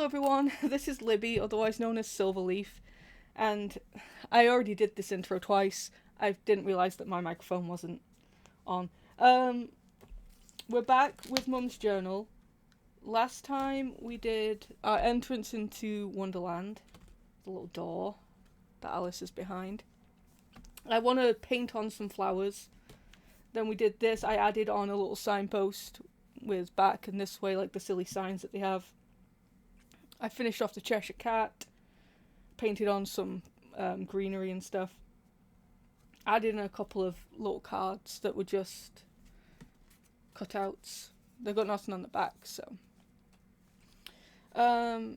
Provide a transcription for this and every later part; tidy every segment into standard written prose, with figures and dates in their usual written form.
Hello everyone, this is Libby, otherwise known as Silverlief, and I already did this intro twice. I didn't realise that my microphone wasn't on. We're back with Mum's Journal. Last time we did our entrance into Wonderland, the little door that Alice is behind. I want to paint on some flowers. Then we did this, I added on a little signpost with back and this way, like the silly signs that they have. I finished off the Cheshire Cat, painted on some greenery and stuff. Added in a couple of little cards that were just cutouts. They've got nothing on the back, so. I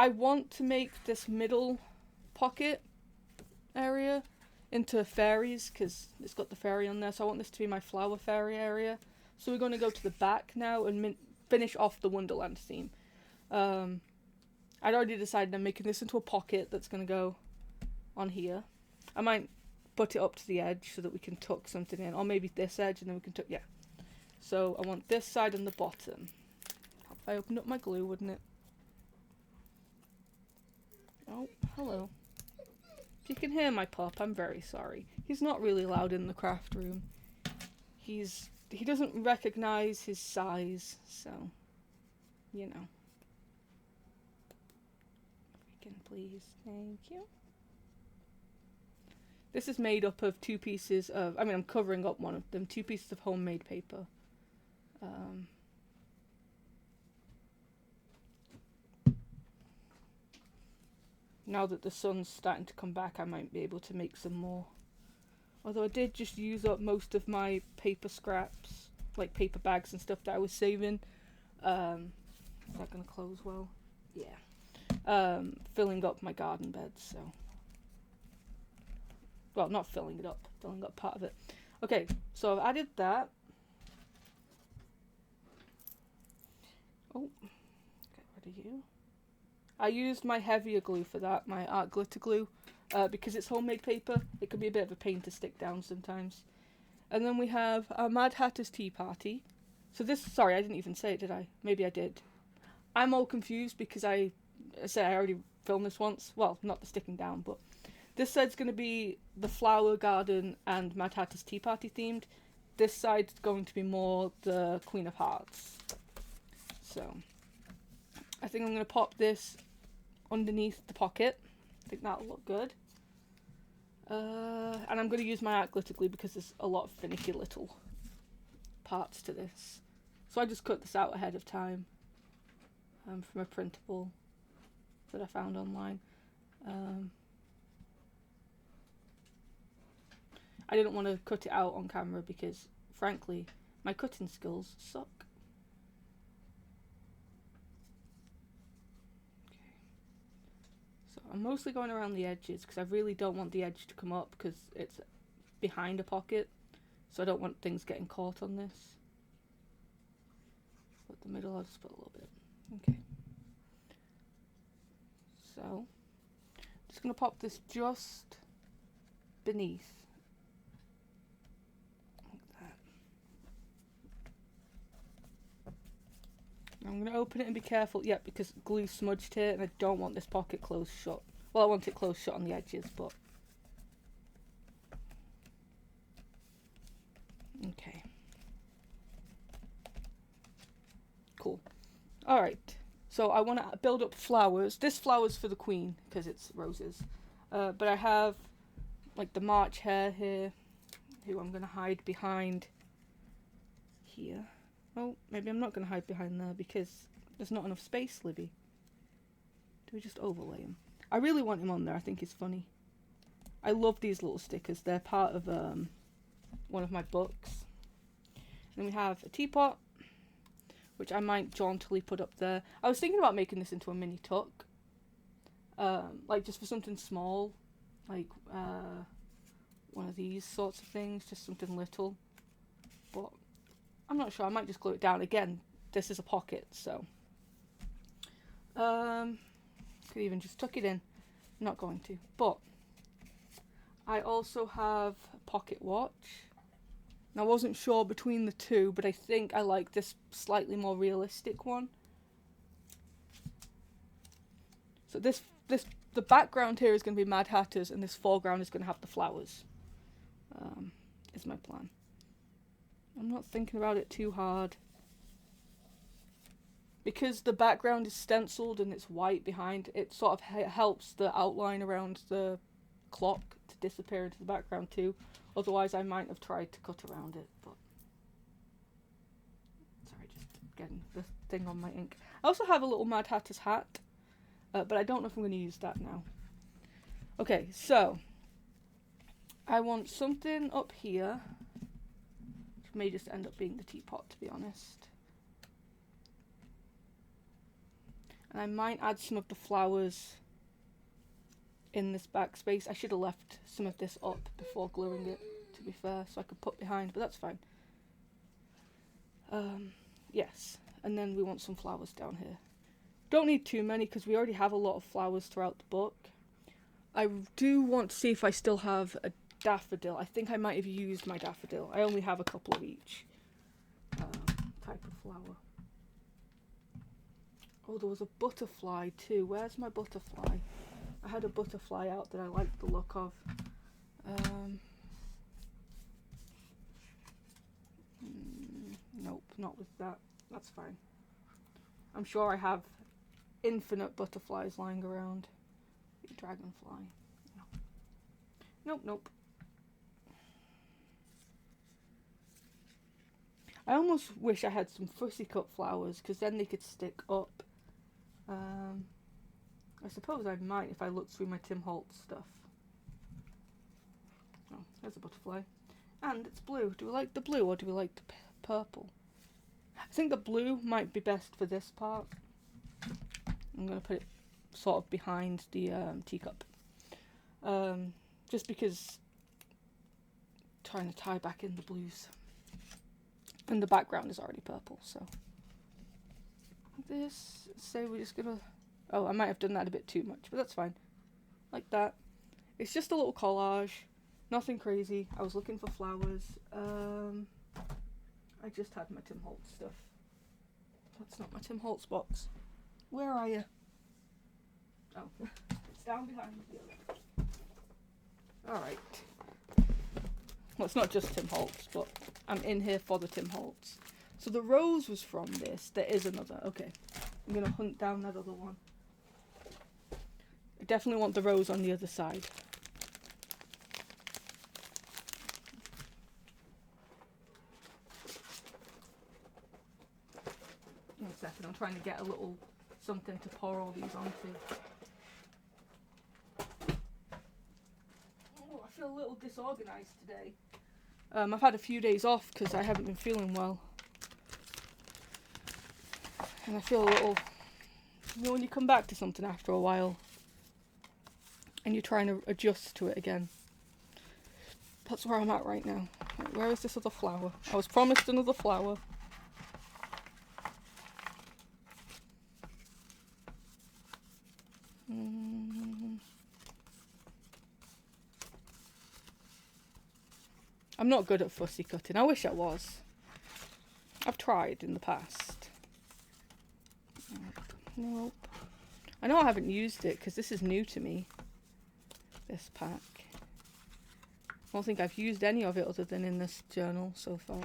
want to make this middle pocket area into fairies, because it's got the fairy on there, so I want this to be my flower fairy area. So we're going to go to the back now and finish off the Wonderland theme. I'd already decided I'm making this into a pocket that's going to go on here. I might put it up to the edge so that we can tuck something in, or maybe this edge and then we can tuck, yeah. So I want this side and the bottom. If I opened up my glue, wouldn't it? Oh, hello. If you can hear my pup, I'm very sorry. He's not really loud in the craft room. He doesn't recognize his size, so, you know. Please, thank you. This is made up of two pieces of, I'm covering up one of them, two pieces of homemade paper. Now that the sun's starting to come back, I might be able to make some more. Although I did just use up most of my paper scraps, like paper bags and stuff that I was saving. Is that going to close well? Yeah. Filling up my garden bed, so. Well, not filling it up, filling up part of it. Okay, so I've added that. Oh, get rid of you. I used my heavier glue for that, my art glitter glue, because it's homemade paper. It can be a bit of a pain to stick down sometimes. And then we have our Mad Hatter's Tea Party. So this, sorry, I didn't even say it, did I? Maybe I did. I'm all confused because I said I already filmed this once. Well, not the sticking down, but this side's going to be the flower garden and Mad Hatter's Tea Party themed. This side's going to be more the Queen of Hearts. So, I think I'm going to pop this underneath the pocket. I think that'll look good. And I'm going to use my art glitter glue because there's a lot of finicky little parts to this. So I just cut this out ahead of time from a printable that I found online. I didn't want to cut it out on camera because, frankly, my cutting skills suck. Okay. So I'm mostly going around the edges because I really don't want the edge to come up because it's behind a pocket. So I don't want things getting caught on this. But the middle, I'll just put a little bit. Okay. So, I'm just going to pop this just beneath. Like that. I'm going to open it and be careful. Yep, because glue smudged here and I don't want this pocket closed shut. Well, I want it closed shut on the edges, but. Okay. Cool. Alright. So I want to build up flowers. This flower's for the queen because it's roses. But I have like the March hare here, who I'm going to hide behind here. Oh, maybe I'm not going to hide behind there because there's not enough space, Libby. Do we just overlay him? I really want him on there. I think he's funny. I love these little stickers. They're part of one of my books. Then we have a teapot, which I might jauntily put up there. I was thinking about making this into a mini tuck. Like just for something small. Like one of these sorts of things. Just something little. But I'm not sure. I might just glue it down. Again, this is a pocket, so. Could even just tuck it in. I'm not going to. But I also have a pocket watch. And I wasn't sure between the two, but I think I like this slightly more realistic one. So the background here is going to be Mad Hatters, and this foreground is going to have the flowers. Is my plan. I'm not thinking about it too hard. Because the background is stenciled and it's white behind, it sort of helps the outline around the clock to disappear into the background too. Otherwise I might have tried to cut around it, but... Sorry, just getting the thing on my ink. I also have a little Mad Hatter's hat, but I don't know if I'm going to use that now. Okay, so... I want something up here, which may just end up being the teapot, to be honest. And I might add some of the flowers in this backspace. I should have left some of this up before gluing it, to be fair, so I could put behind, but that's fine. Yes, and then we want some flowers down here. Don't need too many because we already have a lot of flowers throughout the book. I do want to see if I still have a daffodil. I think I might have used my daffodil. I only have a couple of each type of flower. Oh, there was a butterfly too. Where's my butterfly? I had a butterfly out that I liked the look of. Nope, not with that. That's fine. I'm sure I have infinite butterflies lying around. Dragonfly. No. Nope, nope. I almost wish I had some fussy cut flowers because then they could stick up. I suppose I might if I look through my Tim Holtz stuff. Oh, there's a butterfly. And it's blue. Do we like the blue or do we like the purple? I think the blue might be best for this part. I'm going to put it sort of behind the teacup. Just because I'm trying to tie back in the blues. And the background is already purple, so. This, say we're just gonna... Oh, I might have done that a bit too much, but that's fine. Like that. It's just a little collage. Nothing crazy. I was looking for flowers. I just had my Tim Holtz stuff. That's not my Tim Holtz box. Where are you? Oh, it's down behind the other. Alright. Well, it's not just Tim Holtz, but I'm in here for the Tim Holtz. So the rose was from this. There is another. Okay. I'm going to hunt down that other one. I definitely want the rose on the other side. One second. I'm trying to get a little something to pour all these onto. Oh, I feel a little disorganized today. I've had a few days off because I haven't been feeling well. And I feel a little... You know when you come back to something after a while and you're trying to adjust to it again. That's where I'm at right now. Right, where is this other flower? I was promised another flower. I'm not good at fussy cutting. I wish I was. I've tried in the past. Nope. I know I haven't used it because this is new to me. This pack. I don't think I've used any of it other than in this journal so far.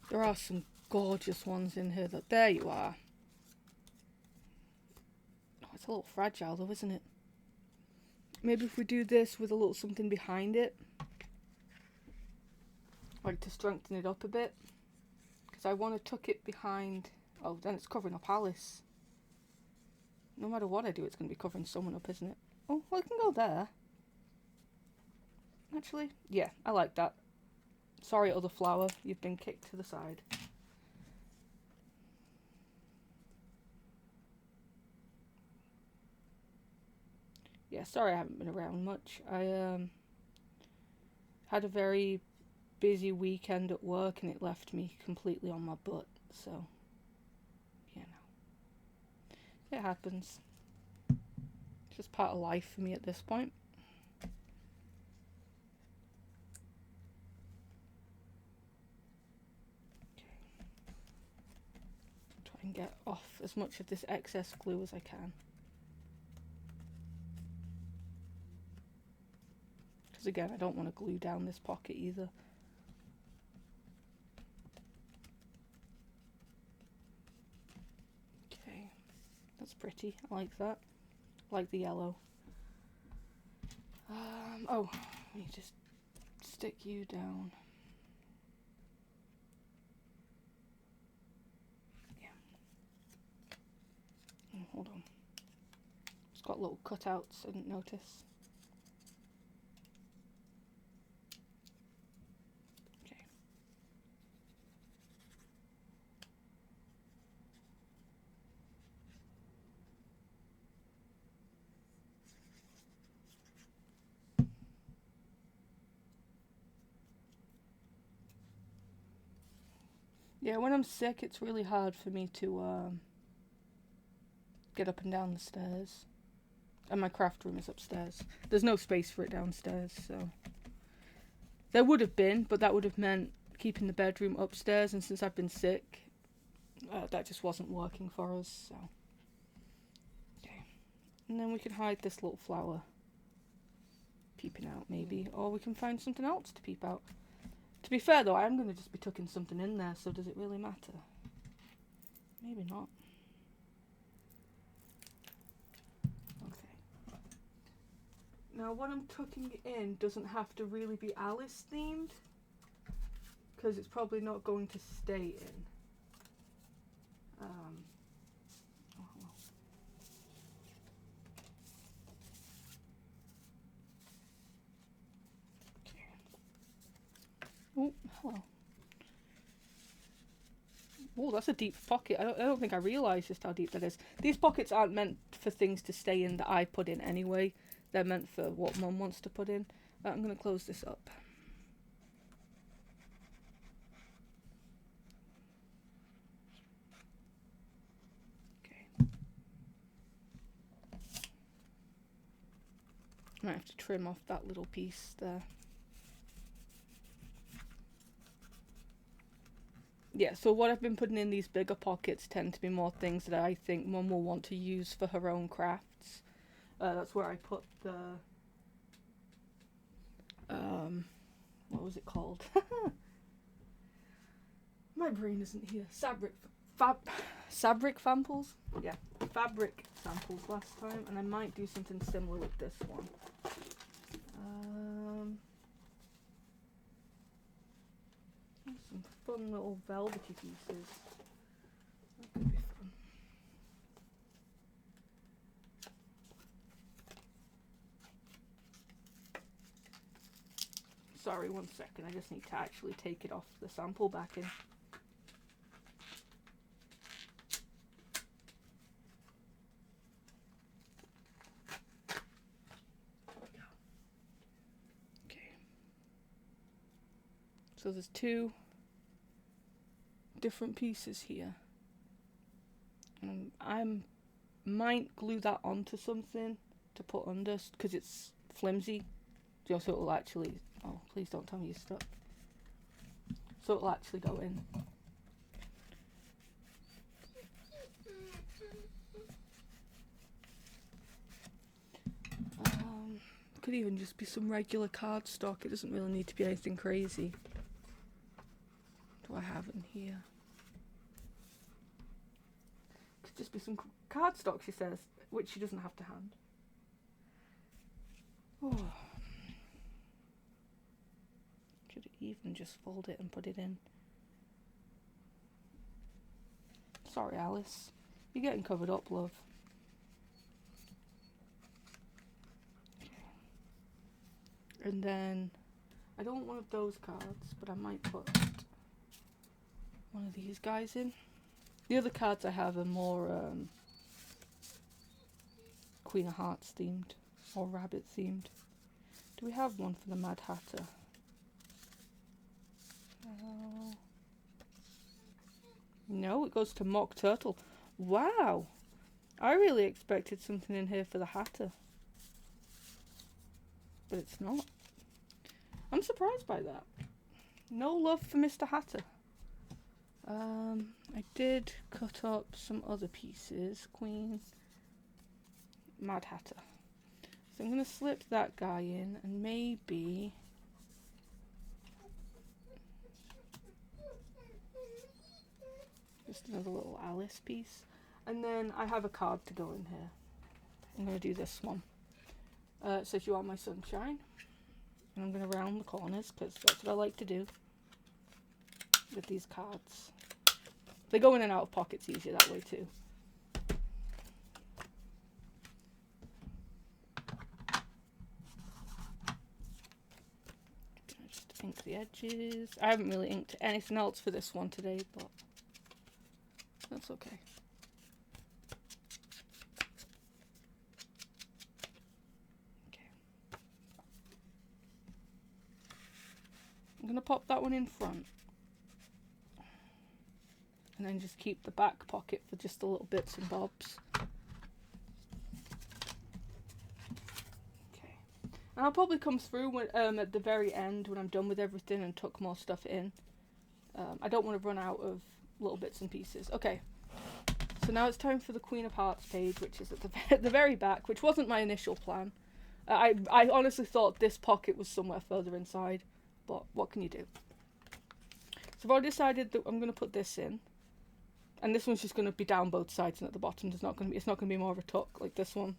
There are some gorgeous ones in here. There you are. Oh, it's a little fragile though, isn't it? Maybe if we do this with a little something behind it. Like to strengthen it up a bit. Because I want to tuck it behind... Oh, then it's covering up Alice. No matter what I do, it's going to be covering someone up, isn't it? Oh, well, it can go there. Actually, yeah, I like that. Sorry, other flower, you've been kicked to the side. Yeah, sorry I haven't been around much. I had a very busy weekend at work and it left me completely on my butt, so, you know. It happens. It's just part of life for me at this point. and get off as much of this excess glue as I can. Because again, I don't want to glue down this pocket either. Okay, that's pretty. I like that. I like the yellow. Oh, let me just stick you down. Yeah. Oh, hold on. It's got little cutouts, I didn't notice. Okay. Yeah, when I'm sick, it's really hard for me to get up and down the stairs. And my craft room is upstairs. There's no space for it downstairs, so... There would have been, but that would have meant keeping the bedroom upstairs, and since I've been sick, that just wasn't working for us, so... Okay. And then we can hide this little flower peeping out, maybe. Or we can find something else to peep out. To be fair, though, I am going to just be tucking something in there, so does it really matter? Maybe not. Okay. Now, what I'm tucking in doesn't have to really be Alice themed, because it's probably not going to stay in. Oh, hello. Oh, that's a deep pocket. I don't think I realised just how deep that is. These pockets aren't meant for things to stay in that I put in anyway. They're meant for what Mum wants to put in. I'm going to close this up. Okay. I might have to trim off that little piece there. Yeah, so what I've been putting in these bigger pockets tend to be more things that I think Mum will want to use for her own crafts. That's where I put the... what was it called? My brain isn't here. Fabric samples? Yeah, fabric samples last time, and I might do something similar with this one. Some fun little velvety pieces. That could be fun. Sorry, 1 second. I just need to actually take it off the sample back in. Okay. So there's 2 different pieces here. And I might glue that onto something to put under, because it's flimsy. So it will actually... Oh, please don't tell me you're stuck. So it'll actually go in. Could even just be some regular cardstock. It doesn't really need to be anything crazy. What do I have in here? Could just be some cardstock, she says, which she doesn't have to hand. Oh. Could even just fold it and put it in. Sorry, Alice. You're getting covered up, love. And then, I don't want one of those cards, but I might put one of these guys in. The other cards I have are more Queen of Hearts themed, or rabbit themed. Do we have one for the Mad Hatter? No, it goes to Mock Turtle. Wow! I really expected something in here for the Hatter. But it's not. I'm surprised by that. No love for Mr. Hatter. I did cut up some other pieces. Queen, Mad Hatter. So I'm going to slip that guy in and maybe... just another little Alice piece. And then I have a card to go in here. I'm going to do this one. It says, "You are my sunshine." And I'm going to round the corners because that's what I like to do with these cards. They go in and out of pockets easier that way too. Just ink the edges. I haven't really inked anything else for this one today, but that's okay. I'm going to pop that one in front. And then just keep the back pocket for just the little bits and bobs. Okay. And I'll probably come through when, at the very end when I'm done with everything and tuck more stuff in. I don't want to run out of little bits and pieces. Okay. So now it's time for the Queen of Hearts page, which is at the very back, which wasn't my initial plan. I honestly thought this pocket was somewhere further inside. But what can you do? So I've already decided that I'm going to put this in. And this one's just going to be down both sides and at the bottom. It's not going to be more of a tuck like this one.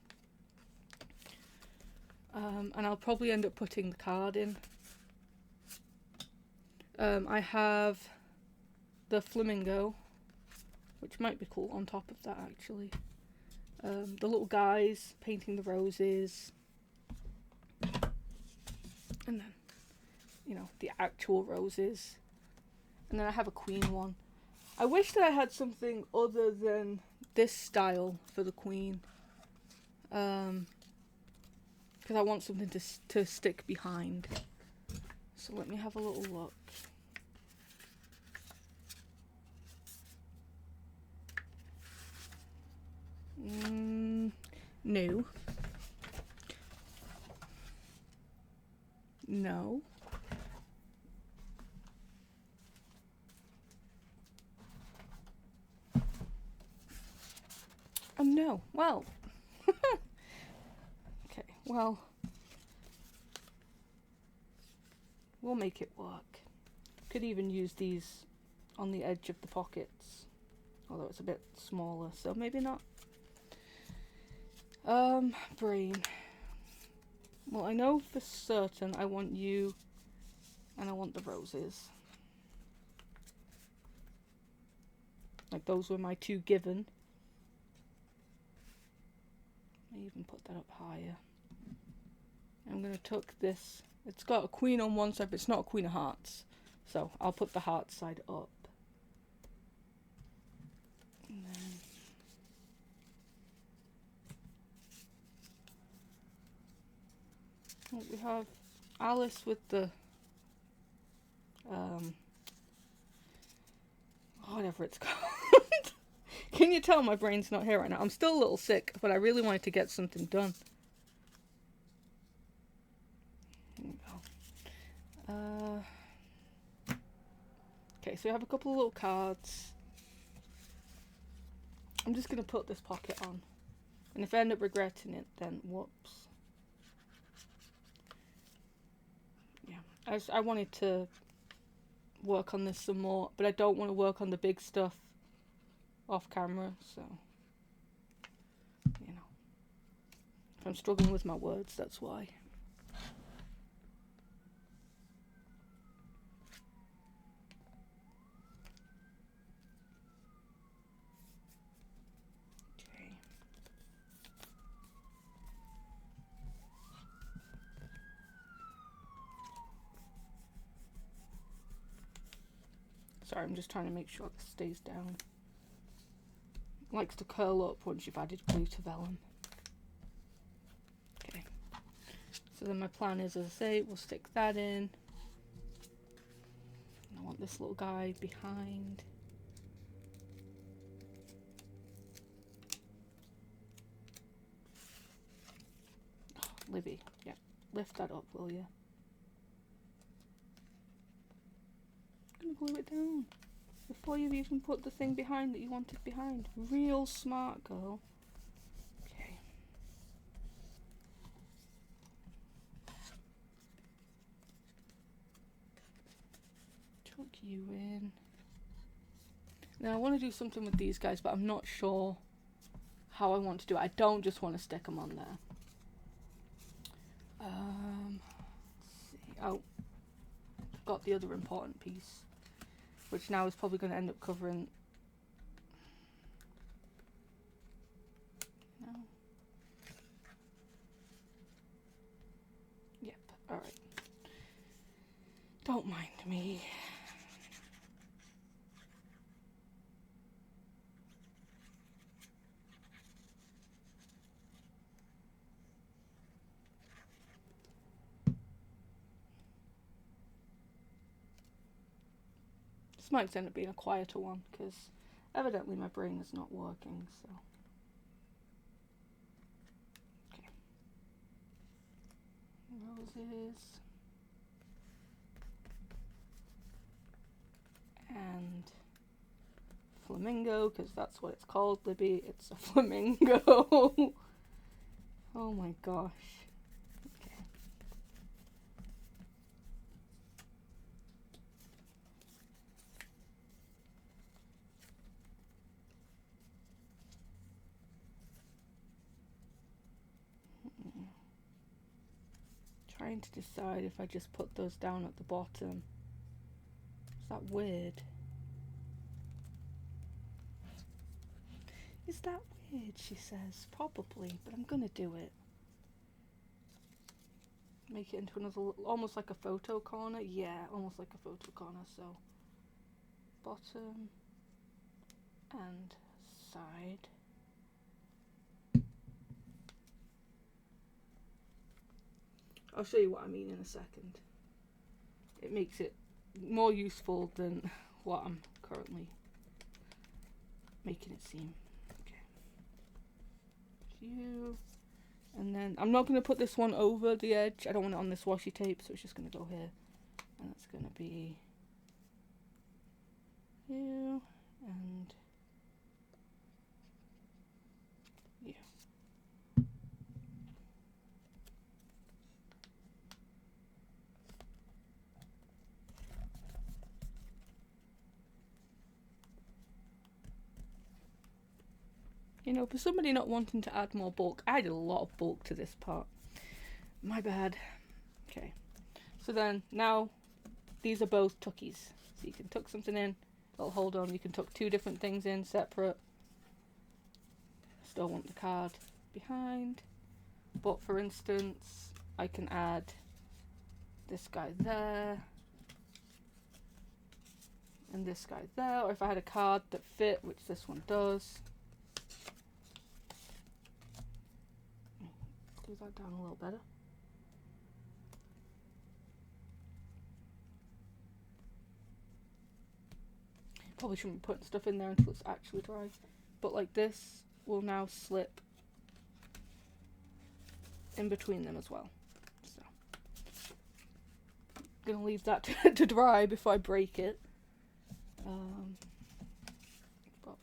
And I'll probably end up putting the card in. I have the flamingo, which might be cool on top of that actually. The little guys painting the roses. And then, you know, the actual roses. And then I have a queen one. I wish that I had something other than this style for the queen. Because I want something to stick behind. So let me have a little look. No. No. No. Well. Okay, well. We'll make it work. Could even use these on the edge of the pockets. Although it's a bit smaller, so maybe not. Brain. Well, I know for certain I want you and I want the roses. Like those were my two given. I even put that up higher. I'm going to tuck this. It's got a queen on one side, but it's not a Queen of Hearts. So I'll put the heart side up. And then we have Alice with the whatever it's called. Can you tell my brain's not here right now? I'm still a little sick, but I really wanted to get something done. Here we go. Okay, so we have a couple of little cards. I'm just going to put this pocket on. And if I end up regretting it, then whoops. Yeah, I wanted to work on this some more, but I don't want to work on the big stuff off camera, so, you know. If I'm struggling with my words, that's why. Okay. Sorry, I'm just trying to make sure this stays down. It likes to curl up once you've added glue to vellum. Okay. So then my plan is, as I say, we'll stick that in. I want this little guy behind. Oh, Libby, yeah, lift that up, will you? I'm gonna glue it down. Before you've even put the thing behind that you wanted behind. Real smart girl. Okay. Chuck you in. Now I want to do something with these guys, but I'm not sure how I want to do it. I don't just want to stick them on there. Let's see. Oh, got the other important piece, which now is probably going to end up covering. No. Yep. All right. Don't mind me. This might end up being a quieter one because evidently my brain is not working, so. Okay. Roses. And flamingo, because that's what it's called, Libby. It's a flamingo. Oh my gosh. Okay. Trying to decide if I just put those down at the bottom. Is that weird? Is that weird, she says. Probably, but I'm gonna do it. Make it into another, almost like a photo corner. Yeah, almost like a photo corner, so. Bottom and side. I'll show you what I mean in a second. It makes it more useful than what I'm currently making it seem. Okay. You, and then I'm not going to put this one over the edge. I don't want it on this washi tape, so it's just going to go here. And it's going to be you and you. You know, for somebody not wanting to add more bulk, I did a lot of bulk to this part. My bad. Okay. So then, now, these are both tuckies. So you can tuck something in, it'll hold on. You can tuck two different things in separate. Still want the card behind. But for instance, I can add this guy there. And this guy there. Or if I had a card that fit, which this one does. Glue that down a little better. Probably shouldn't be putting stuff in there until it's actually dry. But like this will now slip in between them as well. So I'm gonna leave that to dry before I break it. But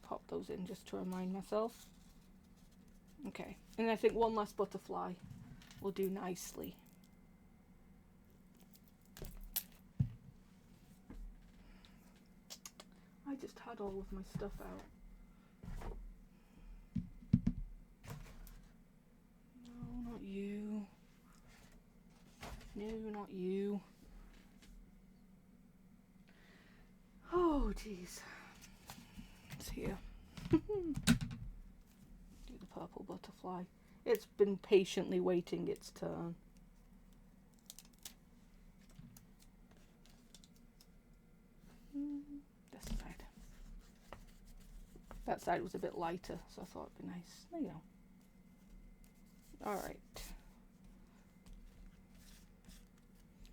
pop those in just to remind myself. Okay, and I think one last butterfly will do nicely. I just had all of my stuff out. No, not you. No, not you. Oh, jeez. It's here. Purple butterfly. It's been patiently waiting its turn. This side. That side was a bit lighter, so I thought it'd be nice. There you go. Alright.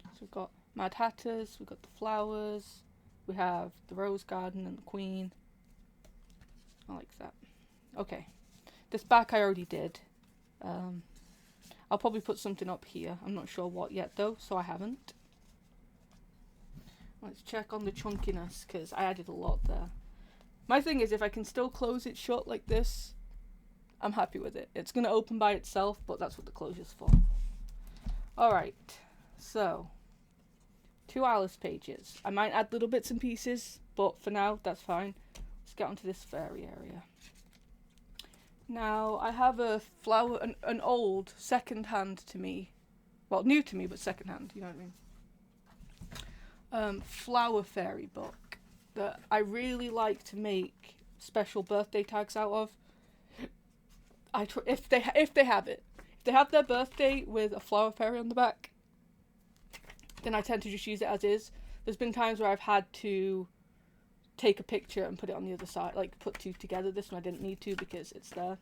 So we've got Mad Hatters, we've got the flowers, we have the rose garden and the queen. I like that. Okay. This back I already did. I'll probably put something up here. I'm not sure what yet though, so I haven't. Let's check on the chunkiness, because I added a lot there. My thing is, if I can still close it shut like this, I'm happy with it. It's going to open by itself, but that's what the closure's for. Alright, so 2 Alice pages. I might add little bits and pieces, but for now, that's fine. Let's get onto this fairy area. Now, I have a flower, an old, second-hand to me, well, new to me, but second-hand, you know what I mean? Flower fairy book that I really like to make special birthday tags out of. If they have it. If they have their birthday with a flower fairy on the back, then I tend to just use it as is. There's been times where I've had to take a picture and put it on the other side, like put two together. This one I didn't need to because it's there.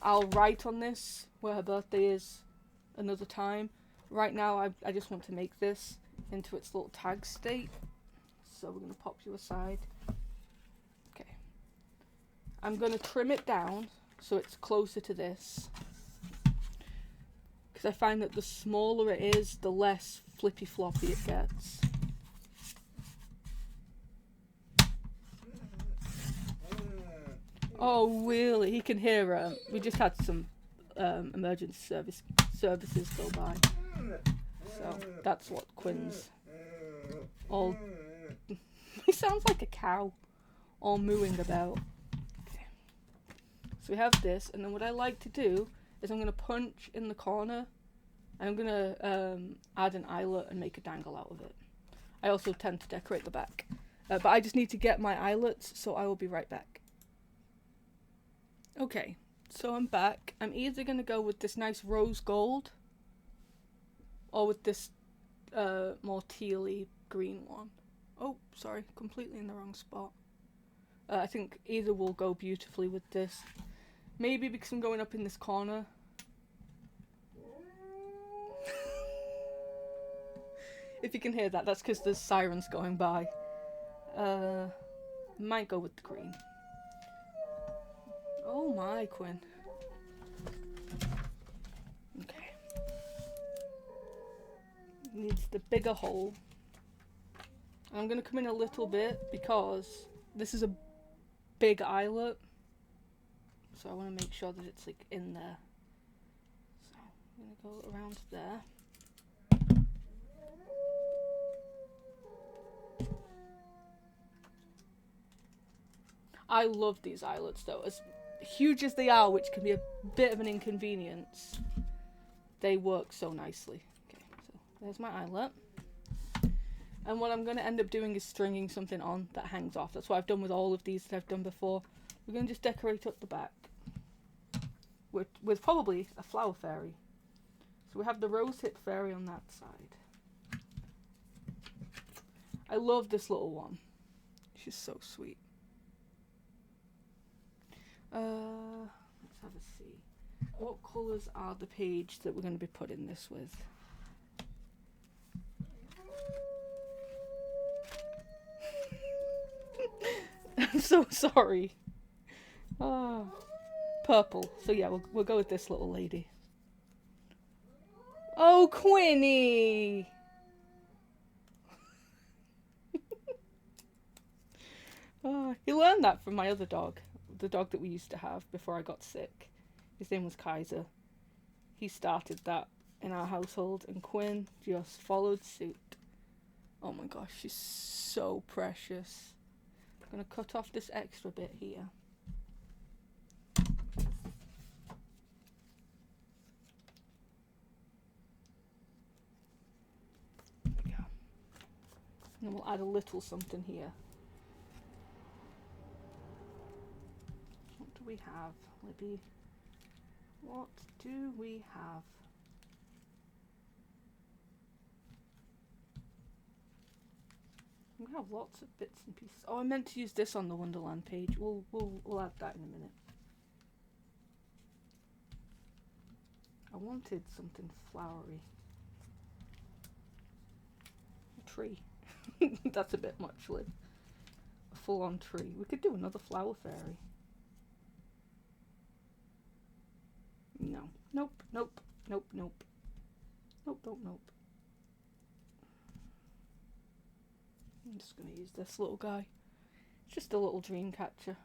I'll write on this where her birthday is another time. Right now I just want to make this into its little tag state. So we're going to pop you aside. Okay. I'm going to trim it down so it's closer to this. Because I find that the smaller it is, the less flippy floppy it gets. Oh, really? He can hear her. We just had some emergency services go by. So that's what Quinn's all... He sounds like a cow, all mooing about. Okay. So we have this, and then what I like to do is I'm going to punch in the corner, and I'm going to add an eyelet and make a dangle out of it. I also tend to decorate the back. But I just need to get my eyelets, so I will be right back. Okay, so I'm back. I'm either going to go with this nice rose gold, or with this more tealy green one. Oh, sorry, completely in the wrong spot. I think either will go beautifully with this. Maybe because I'm going up in this corner. If you can hear that, that's because there's sirens going by. Might go with the green. Oh my, Quinn. Okay. Needs the bigger hole. I'm going to come in a little bit because this is a big eyelet. So I want to make sure that it's like in there. So I'm going to go around there. I love these eyelets though. As huge as they are, which can be a bit of an inconvenience, they work so nicely. Okay, so there's my eyelet. And what I'm going to end up doing is stringing something on that hangs off. That's what I've done with all of these that I've done before. We're going to just decorate up the back with probably a flower fairy. So we have the rose hip fairy on that side. I love this little one. She's so sweet. Let's have a see. What colours are the page that we're going to be putting this with? I'm so sorry. Oh, purple. So yeah, we'll go with this little lady. Oh, Quinny! Oh, he learned that from my other dog. The dog that we used to have before I got sick. His name was Kaiser. He started that in our household, and Quinn just followed suit. Oh my gosh, she's so precious. I'm going to cut off this extra bit here. There we go. And then we'll add a little something here. What do we have, Libby? What do we have? We have lots of bits and pieces. Oh, I meant to use this on the Wonderland page. We'll add that in a minute. I wanted something flowery. A tree. That's a bit much, Liv. A full-on tree. We could do another flower fairy. No. Nope. Nope. Nope. Nope. Nope. Nope. Nope. I'm just going to use this little guy. It's just a little dream catcher.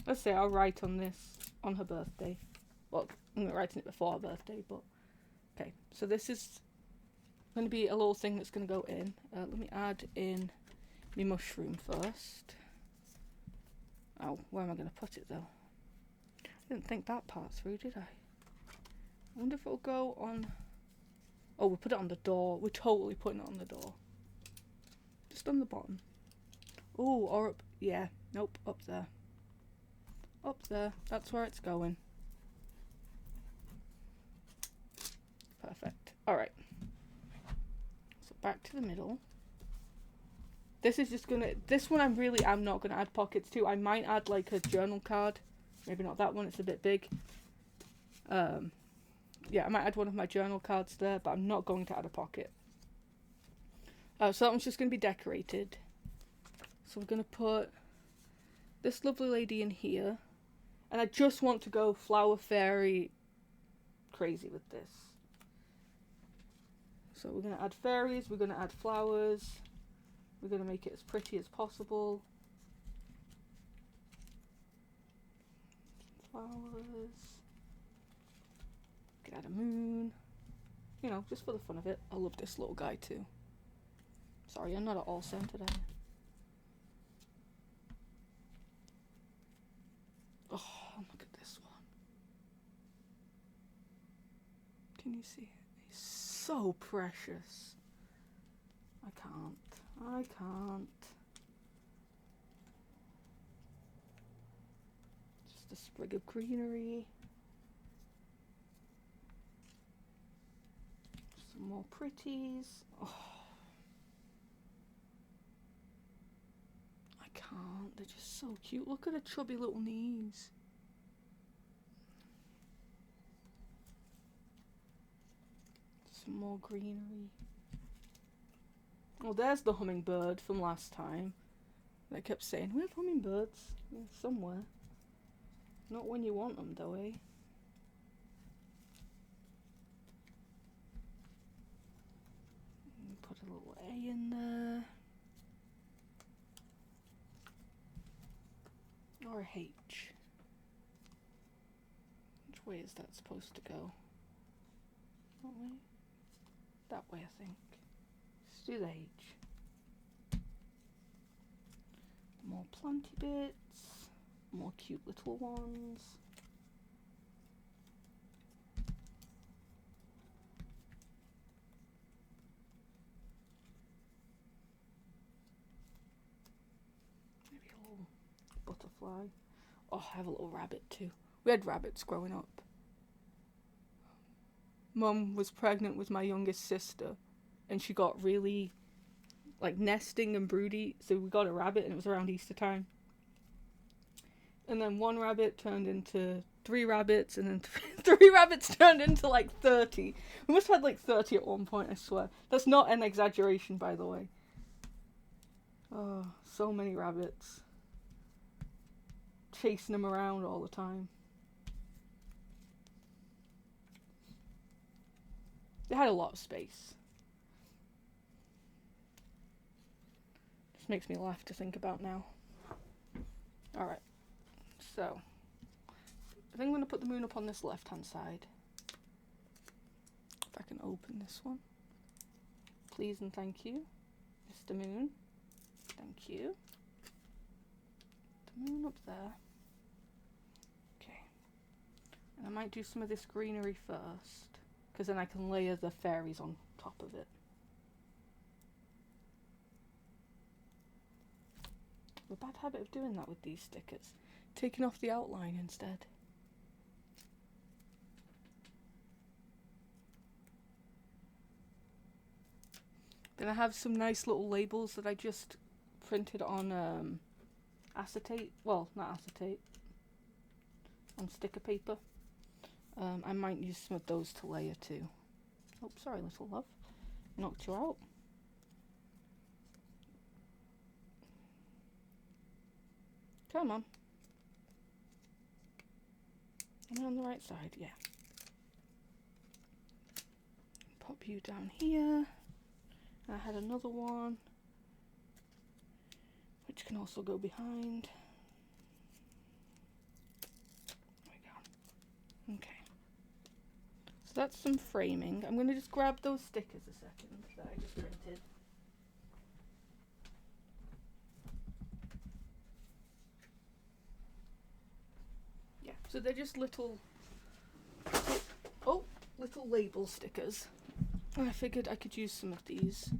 Let's say I'll write on this on her birthday. Well, I'm not writing it before her birthday, but okay. So this is going to be a little thing that's going to go in. Let me add in my mushroom first. Oh, where am I going to put it though? I didn't think that part through, did I? I wonder if it'll go on... Oh, we'll put it on the door. We're totally putting it on the door. Just on the bottom. Oh, or up... Yeah, nope, up there. Up there. That's where it's going. Perfect. Alright. So back to the middle. This is just gonna... This one I'm not gonna add pockets to. I might add like a journal card. Maybe not that one, it's a bit big. Yeah, I might add one of my journal cards there, but I'm not going to add a pocket. So that one's just going to be decorated. So we're going to put this lovely lady in here. And I just want to go Flower Fairy crazy with this. So we're going to add fairies, we're going to add flowers. We're going to make it as pretty as possible. Flowers. Add a moon, you know, just for the fun of it. I love this little guy too. Sorry, I'm not at all centered, am I? Oh, look at this one. Can you see it? He's so precious. I can't. Just a sprig of greenery. More pretties. Oh, I can't. They're just so cute. Look at her chubby little knees. Some more greenery. Oh, there's the hummingbird from last time. They kept saying, we have hummingbirds. Yeah, somewhere. Not when you want them though, eh? Put a little A in there. Or a H. Which way is that supposed to go? That way? That way, I think. Let's do the H. More planty bits. More cute little ones. Butterfly. Oh, I have a little rabbit too. We had rabbits growing up. Mum was pregnant with my youngest sister and she got really like nesting and broody, so we got a rabbit and it was around Easter time. And then one rabbit turned into 3 rabbits, and then 3 rabbits turned into like 30. We must have had like 30 at one point, I swear. That's not an exaggeration, by the way. Oh, so many rabbits. Chasing them around all the time. They had a lot of space. Just makes me laugh to think about now. Alright, so I think I'm going to put the moon up on this left hand side. If I can open this one. Please and thank you, Mr. Moon. Thank you. The moon up there. Okay. And I might do some of this greenery first, because then I can layer the fairies on top of it. A bad habit of doing that with these stickers. Taking off the outline instead. Then I have some nice little labels that I just printed on acetate. Well, not acetate. On sticker paper. I might use some of those to layer too. Oh, sorry, little love. Knocked you out. Come on. Am I on the right side? Yeah. pop you down here. I had another one which can also go behind. There we go. Okay. So that's some framing. I'm going to just grab those stickers a second that I just printed. Yeah, so they're just little label stickers. I figured I could use some of these.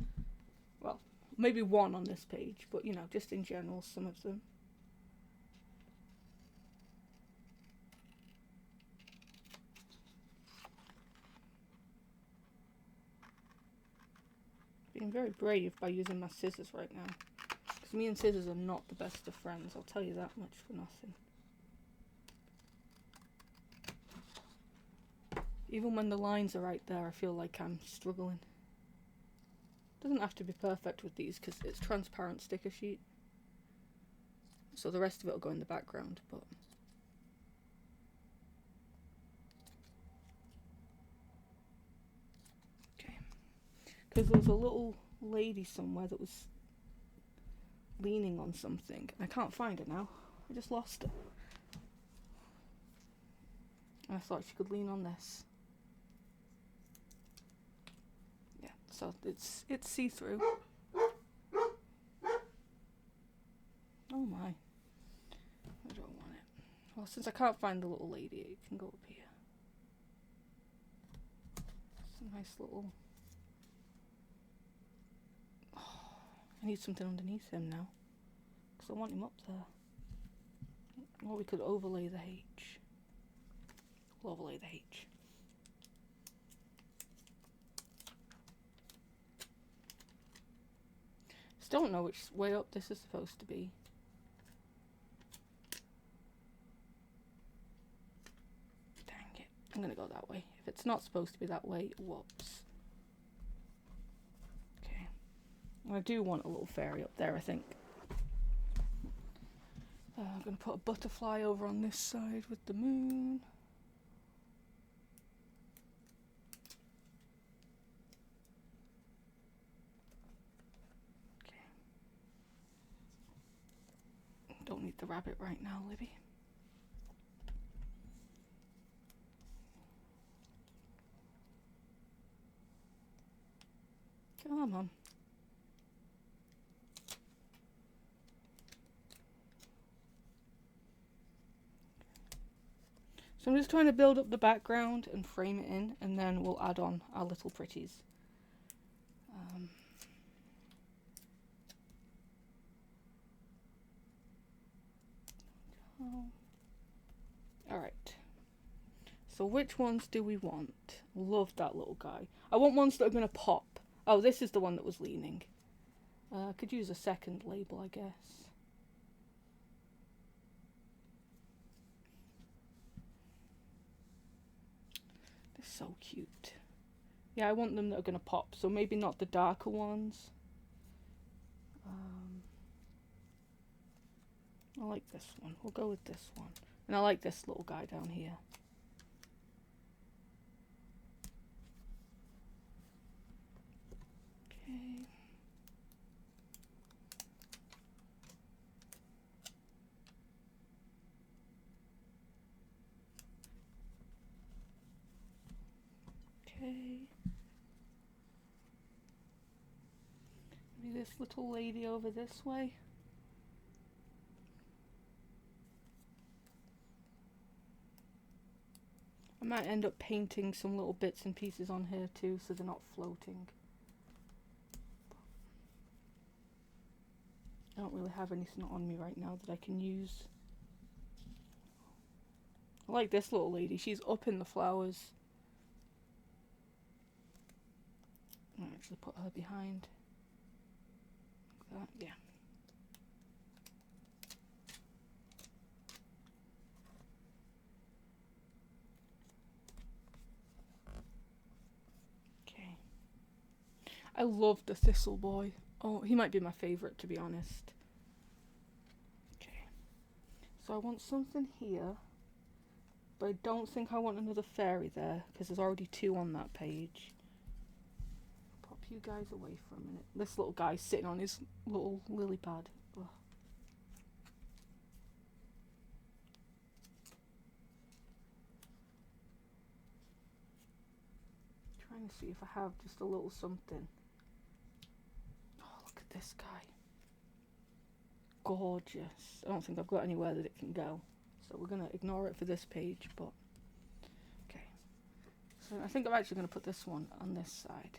Well, maybe one on this page, but you know, just in general, some of them. Being very brave by using my scissors right now. Because me and scissors are not the best of friends, I'll tell you that much for nothing. Even when the lines are right there, I feel like I'm struggling. Doesn't have to be perfect with these because it's transparent sticker sheet. So the rest of it will go in the background, but... Okay. Because there was a little lady somewhere that was leaning on something. I can't find her now. I just lost her. And I thought she could lean on this. Yeah, so it's see-through. Oh my. I don't want it. Well, since I can't find the little lady, it can go up here. It's a nice little... Oh, I need something underneath him now. Because I want him up there. Or we could overlay the H. We'll overlay the H. Still don't know which way up this is supposed to be. Dang it. I'm gonna go that way. If it's not supposed to be that way, whoops. Okay. I do want a little fairy up there, I think. I'm gonna put a butterfly over on this side with the moon. Don't need the rabbit right now, Libby. Come on. So I'm just trying to build up the background and frame it in, and then we'll add on our little pretties. Alright. So which ones do we want? Love that little guy. I want ones that are going to pop. Oh, this is the one that was leaning. I could use a second label, I guess. They're so cute. Yeah, I want them that are going to pop, so maybe not the darker ones. I like this one. We'll go with this one. And I like this little guy down here. Okay. Okay. Maybe this little lady over this way. I might end up painting some little bits and pieces on here too, so they're not floating. I don't really have anything on me right now that I can use. I like this little lady. She's up in the flowers. I might actually put her behind. Like that, yeah. Okay. I love the thistle boy. Oh, he might be my favourite, to be honest. Okay. So I want something here. But I don't think I want another fairy there, because there's already two on that page. you guys away for a minute. This little guy's sitting on his little lily pad. Ugh. Trying to see if I have just a little something. Oh, look at this guy. Gorgeous. I don't think I've got anywhere that it can go, so we're going to ignore it for this page, but okay. So I think I'm actually going to put this one on this side.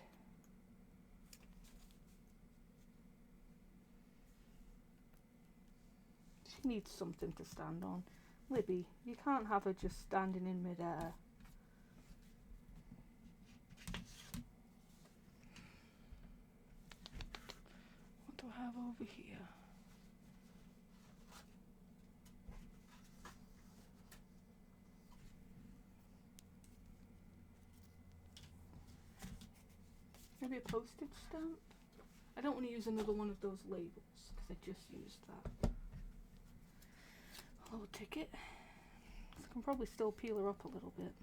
She needs something to stand on. Libby, you can't have her just standing in midair. What do I have over here? Maybe a postage stamp? I don't want to use another one of those labels because I just used that. A little ticket. I can probably still peel her up a little bit.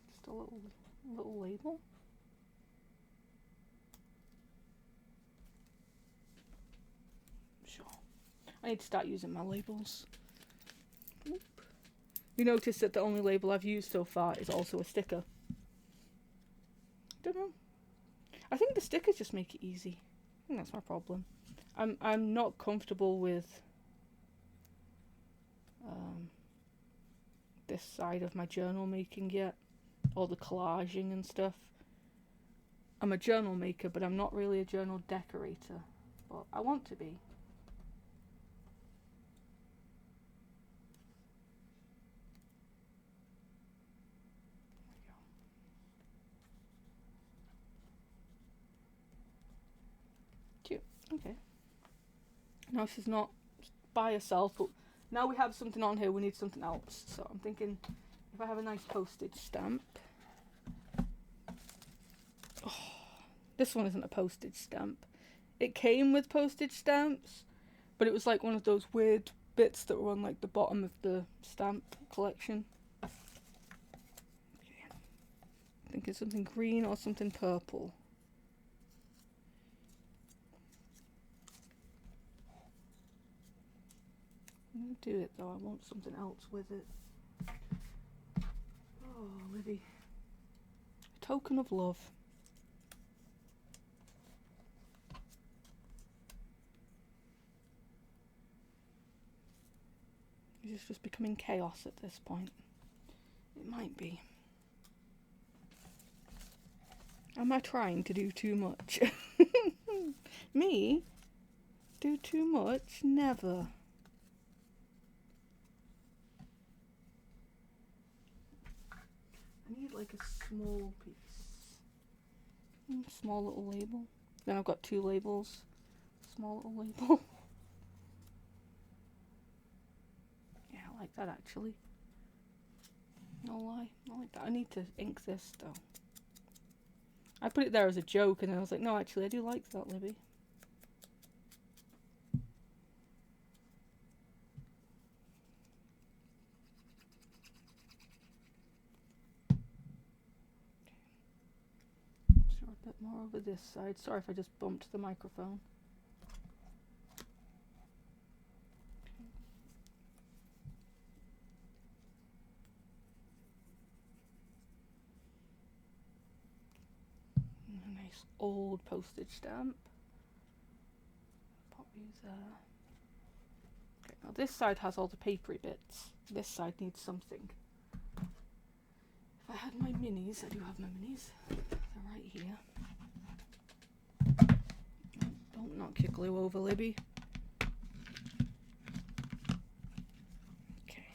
Just a little label. Sure. I need to start using my labels. Oop. You notice that the only label I've used so far is also a sticker. Don't know. I think the stickers just make it easy. I think that's my problem. I'm not comfortable with this side of my journal making yet, or the collaging and stuff. I'm a journal maker, but I'm not really a journal decorator. But I want to be. Cute. Okay. Now she's not by herself, but now we have something on here, we need something else. So I'm thinking if I have a nice postage stamp. Oh, this one isn't a postage stamp. It came with postage stamps, but it was like one of those weird bits that were on like the bottom of the stamp collection. Okay. I'm thinking something green or something purple. I'm going to do it though, I want something else with it. Oh, Libby. A token of love. It's just becoming chaos at this point. It might be. Am I trying to do too much? Me? Do too much? Never. I need like a small piece. Small little label. Then I've got two labels. Small little label. Yeah, I like that actually. No lie, I like that. I need to ink this though. I put it there as a joke and then I was like, no, actually I do like that, Libby. Sure, a bit more over this side. Sorry if I just bumped the microphone. A nice old postage stamp. Pop you there. Okay, now this side has all the papery bits. This side needs something. If I had my minis, I do have my minis. They're right here. Don't knock your glue over, Libby. Okay.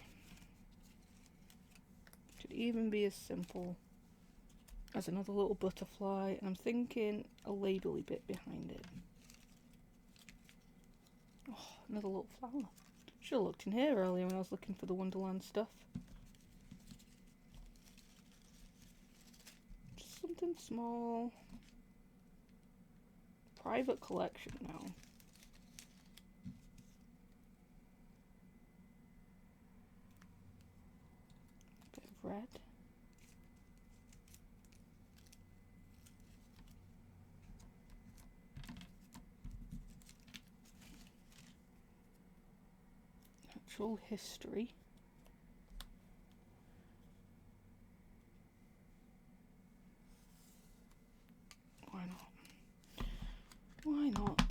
Should even be as simple as another little butterfly, and I'm thinking a ladly bit behind it. Oh, another little flower. Should have looked in here earlier when I was looking for the Wonderland stuff. Just something small. private collection now. Bit of red. Natural history. Why not? Why not?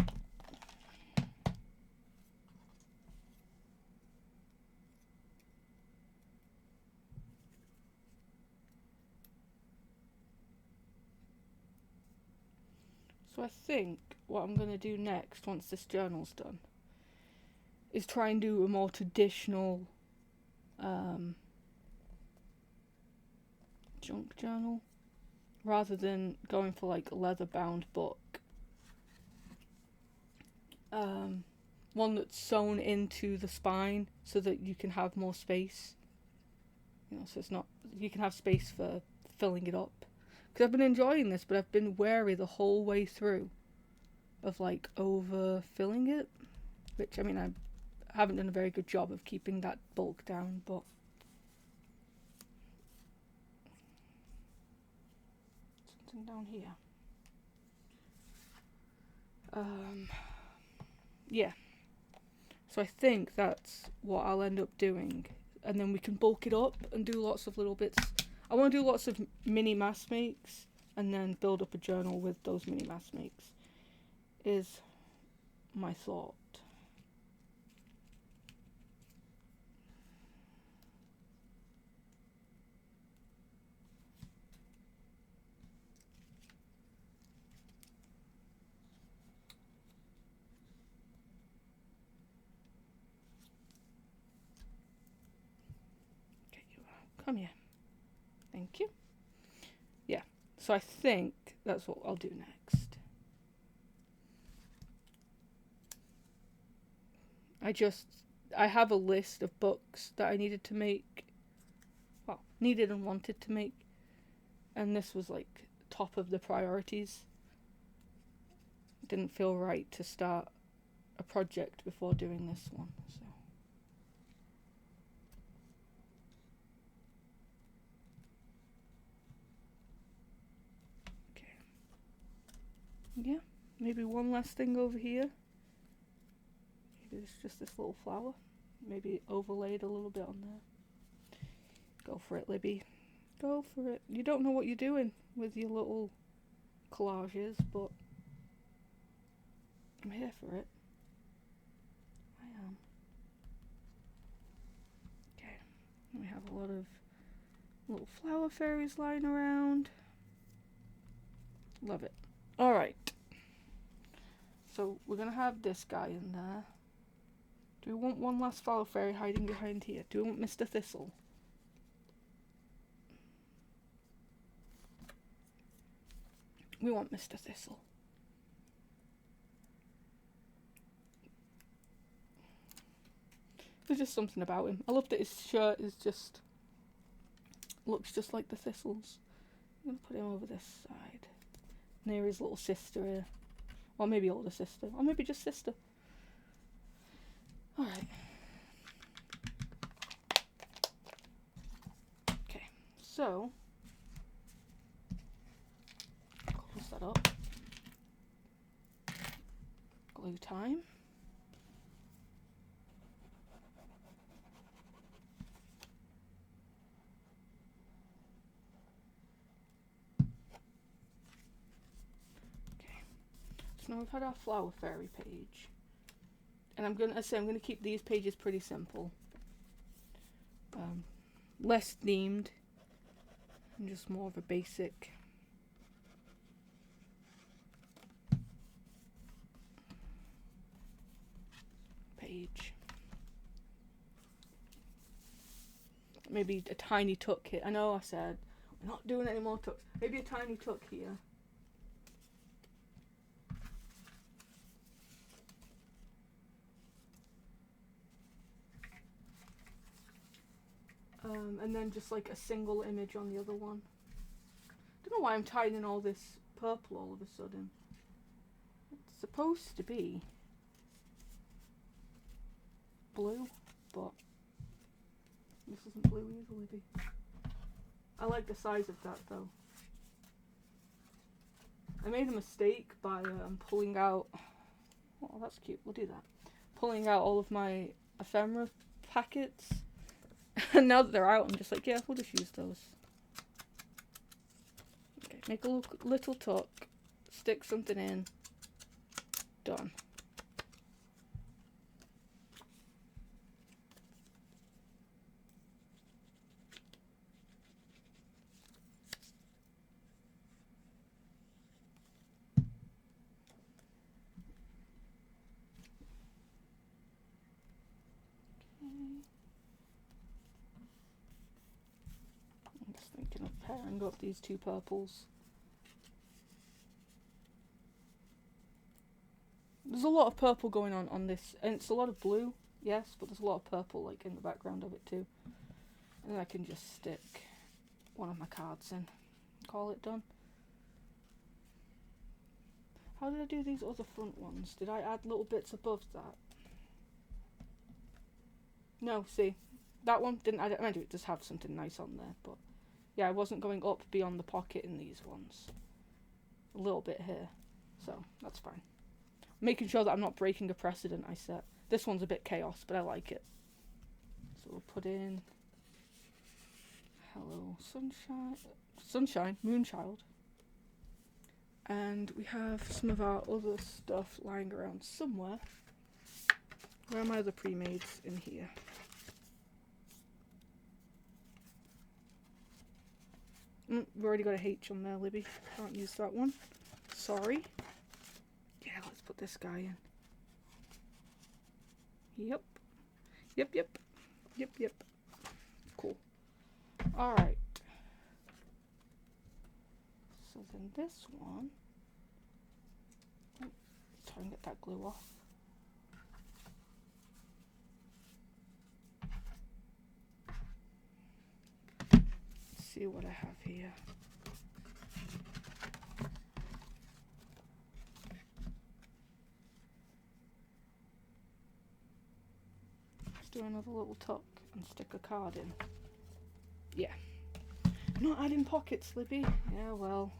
So I think what I'm going to do next, once this journal's done, is try and do a more traditional junk journal, rather than going for like a leather bound book. One that's sewn into the spine so that you can have more space. You know, so it's not, you can have space for filling it up. Because I've been enjoying this, but I've been wary the whole way through of like overfilling it, which, I mean, I haven't done a very good job of keeping that bulk down, but something down here. Yeah. So I think that's what I'll end up doing, and then we can bulk it up and do lots of little bits. I want to do lots of mini mass makes and then build up a journal with those mini mass makes, is my thought. Okay, you come here. Thank you. Yeah, so I think that's what I'll do next. I have a list of books that I needed to make, well, needed and wanted to make, and this was like top of the priorities. It didn't feel right to start a project before doing this one, so. Okay. Yeah, maybe one last thing over here. Maybe it's just this little flower. Maybe overlaid a little bit on there. Go for it, Libby. Go for it. You don't know what you're doing with your little collages, but I'm here for it. I am. Okay. We have a lot of little flower fairies lying around. Love it. Alright. So we're going to have this guy in there. Do we want one last flower fairy hiding behind here? Do we want Mr. Thistle? We want Mr. Thistle. There's just something about him. I love that his shirt is just, looks just like the thistles. I'm going to put him over this side. Near his little sister here. Or maybe older sister. Or maybe just sister. Alright. Okay, so close that up. Glue time. Okay, so now we've had our flower fairy page. And I'm gonna keep these pages pretty simple. Less themed and just more of a basic page. Maybe a tiny tuck here. I know I said we're not doing any more tucks. Maybe a tiny tuck here. And then just like a single image on the other one. Don't know why I'm tying in all this purple all of a sudden. Let's supposed to be blue, but this isn't blue either, Libby. I like the size of that though. I made a mistake by pulling out. Oh, that's cute. We'll do that. Pulling out all of my ephemera packets. And now that they're out, I'm just like, yeah, we'll just use those. Okay, make a little tuck. Stick something in. Done. I'm just thinking of pairing up these two purples. There's a lot of purple going on this, and it's a lot of blue, yes, but there's a lot of purple like in the background of it too. And then I can just stick one of my cards in, call it done. How did I do these other front ones? Did I add little bits above that? No, see, that one didn't add it. I do just have something nice on there, but yeah, I wasn't going up beyond the pocket in these ones. A little bit here, so that's fine. Making sure that I'm not breaking a precedent I set. This one's a bit chaos, but I like it. So we'll put in hello sunshine, moonchild. And we have some of our other stuff lying around somewhere. Where are my other pre-mades? In here. We've already got a H on there, Libby. Can't use that one. Sorry. Yeah, let's put this guy in. Yep. Yep. Cool. Alright. So then this one. Try and get that glue off. Let's see what I have here. Do another little tuck and stick a card in. Yeah. Not adding pockets, Libby. Yeah, well.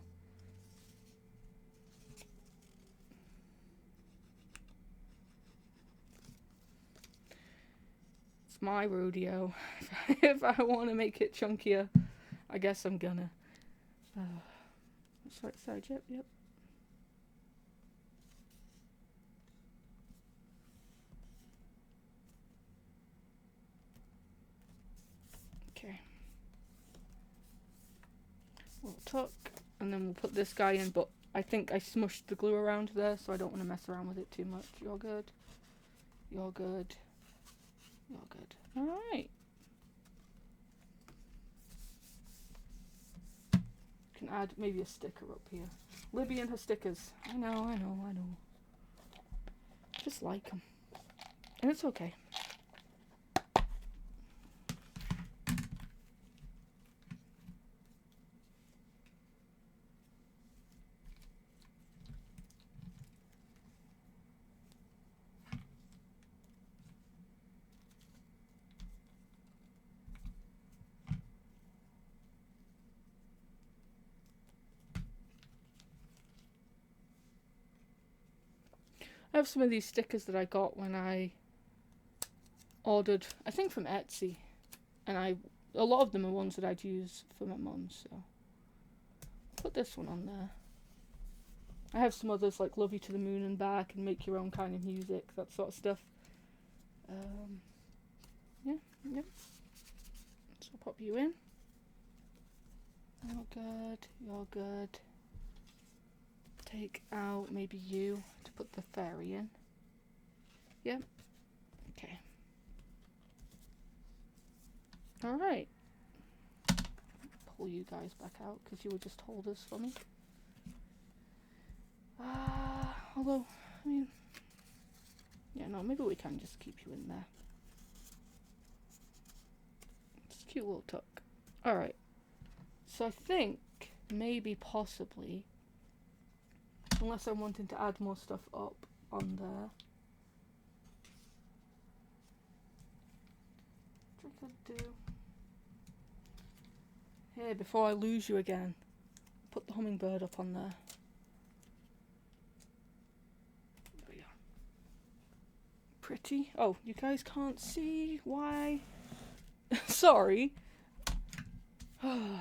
It's my rodeo. If I want to make it chunkier, I guess I'm gonna. Sorry, yep. Okay. We'll tuck, and then we'll put this guy in, but I think I smushed the glue around there, so I don't want to mess around with it too much. You're good. Alright. Can add maybe a sticker up here. Libby and her stickers. I know. Just like them. And it's okay. I have some of these stickers that I got when I ordered, I think from Etsy, and a lot of them are ones that I'd use for my mum, so put this one on there. I have some others like Love You to the Moon and Back and Make Your Own Kind of Music, that sort of stuff. Yeah. So I'll pop you in. You're good. Take out maybe you to put the fairy in. Yep. Okay. Alright. Pull you guys back out because you were just holders for me. Although, I mean, yeah, no, maybe we can just keep you in there. It's a cute little tuck. Alright. So I think, maybe, possibly, Unless I'm wanting to add more stuff up on there. Which I could do. Here, before I lose you again, put the hummingbird up on there. There we are. Pretty. Oh, you guys can't see why. Sorry. Okay.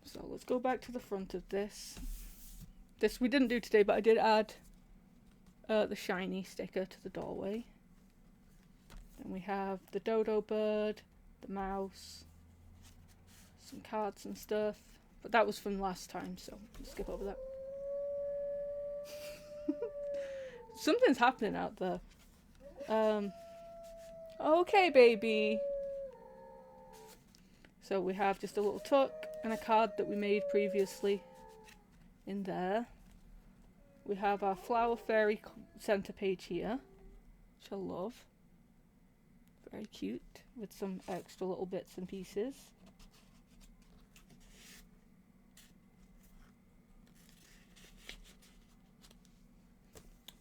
So let's go back to the front of this. This we didn't do today, but I did add the shiny sticker to the doorway. Then we have the dodo bird, the mouse, some cards and stuff. But that was from last time, so we'll skip over that. Something's happening out there. Okay, baby. So we have just a little tuck and a card that we made previously in there. We have our Flower Fairy center page here, which I love. Very cute, with some extra little bits and pieces.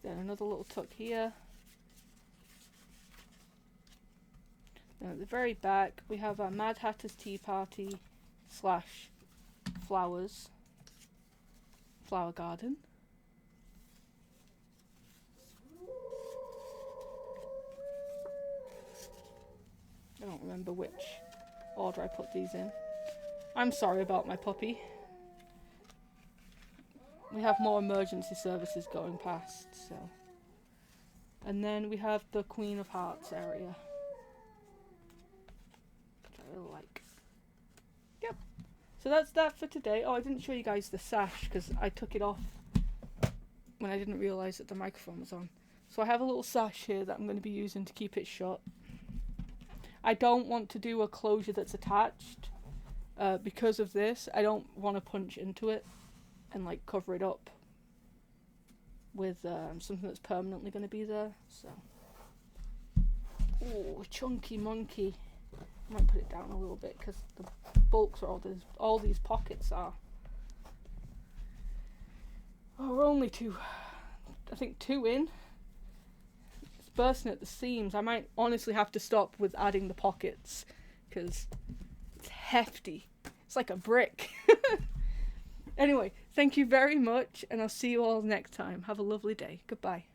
Then another little tuck here. Then at the very back we have our Mad Hatter's Tea Party / flowers, flower garden. I don't remember which order I put these in. I'm sorry about my puppy. We have more emergency services going past, so. And then we have the Queen of Hearts area, which I really like. Yep. So that's that for today. Oh, I didn't show you guys the sash because I took it off when I didn't realise that the microphone was on. So I have a little sash here that I'm going to be using to keep it shut. I don't want to do a closure that's attached because of this. I don't want to punch into it and like cover it up with something that's permanently going to be there. So, oh, chunky monkey. I might put it down a little bit because the bulks are all these pockets are. Oh, we're only I think two in. It's bursting at the seams. I might honestly have to stop with adding the pockets because it's hefty. It's like a brick. Anyway, thank you very much, and I'll see you all next time. Have a lovely day. Goodbye.